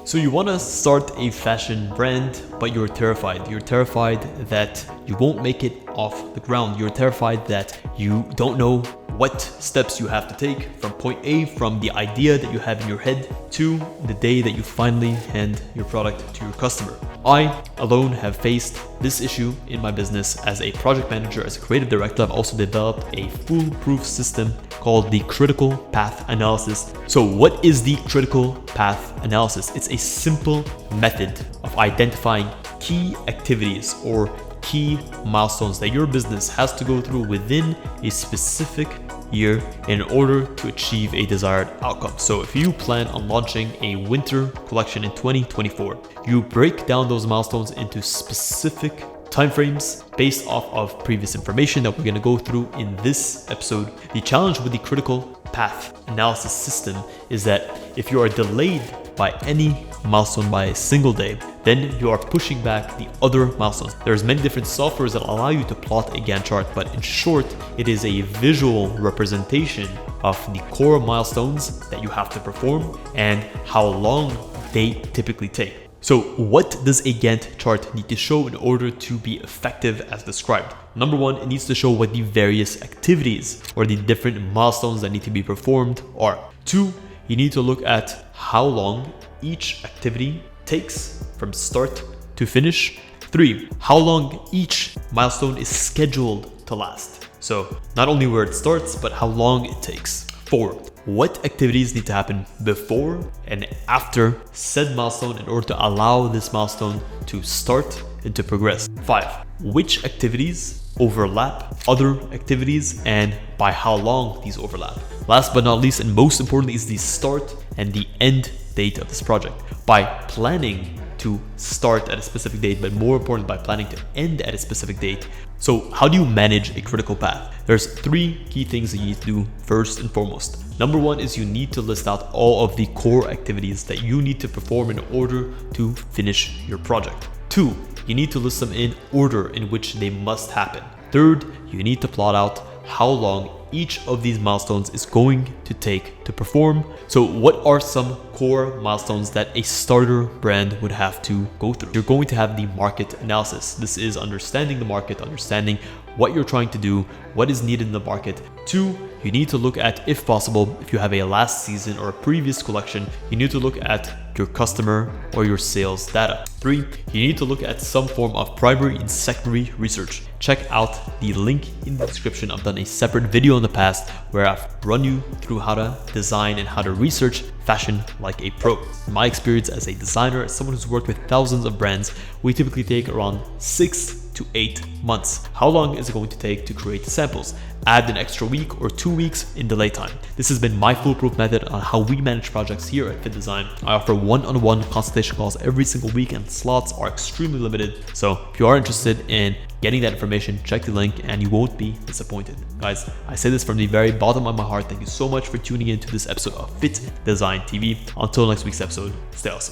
So you want to start a fashion brand, but you're terrified. You're terrified that you won't make it off the ground. You're terrified that you don't know what steps you have to take from point A, from the idea that you have in your head to the day that you finally hand your product to your customer. I alone have faced this issue in my business as a project manager, as a creative director. I've also developed a foolproof system called the critical path analysis. So what is the critical path analysis? It's a simple method of identifying key activities or key milestones that your business has to go through within a specific year in order to achieve a desired outcome. So if you plan on launching a winter collection in 2024, you break down those milestones into specific timeframes based off of previous information that we're going to go through in this episode. The challenge with the critical path analysis system is that if you are delayed by any milestone by a single day, then you are pushing back the other milestones. There's many different softwares that allow you to plot a Gantt chart, but in short, it is a visual representation of the core milestones that you have to perform and how long they typically take. So what does a Gantt chart need to show in order to be effective as described? Number one, it needs to show what the various activities or the different milestones that need to be performed are. Two, you need to look at how long each activity takes from start to finish. Three, how long each milestone is scheduled to last. So not only where it starts, but how long it takes. Four, what activities need to happen before and after said milestone in order to allow this milestone to start and to progress. Five, which activities overlap other activities and by how long these overlap. Last but not least, and most importantly, is the start and the end date of this project. By planning to start at a specific date, but more important, by planning to end at a specific date. So how do you manage a critical path? There's three key things that you need to do first and foremost. Number one is you need to list out all of the core activities that you need to perform in order to finish your project. Two, you need to list them in order in which they must happen. Third, you need to plot out how long each of these milestones is going to take to perform. So what are some core milestones that a starter brand would have to go through? You're going to have the market analysis. This is understanding the market, understanding what you're trying to do, what is needed in the market. Two, you need to look at, if possible, if you have a last season or a previous collection, you need to look at your customer or your sales data. Three, you need to look at some form of primary and secondary research. Check out the link in the description. I've done a separate video in the past where I've run you through how to design and how to research fashion like a pro. In my experience as a designer, as someone who's worked with thousands of brands, we typically take around 6 to 8 months. How long is it going to take to create the samples? Add an extra week or 2 weeks in delay time. This has been my foolproof method on how we manage projects here at Fittdesign. I offer one-on-one consultation calls every single week and slots are extremely limited. So if you are interested in getting that information, check the link and you won't be disappointed. Guys, I say this from the very bottom of my heart. Thank you so much for tuning in to this episode of Fittdesign TV. Until next week's episode, stay awesome.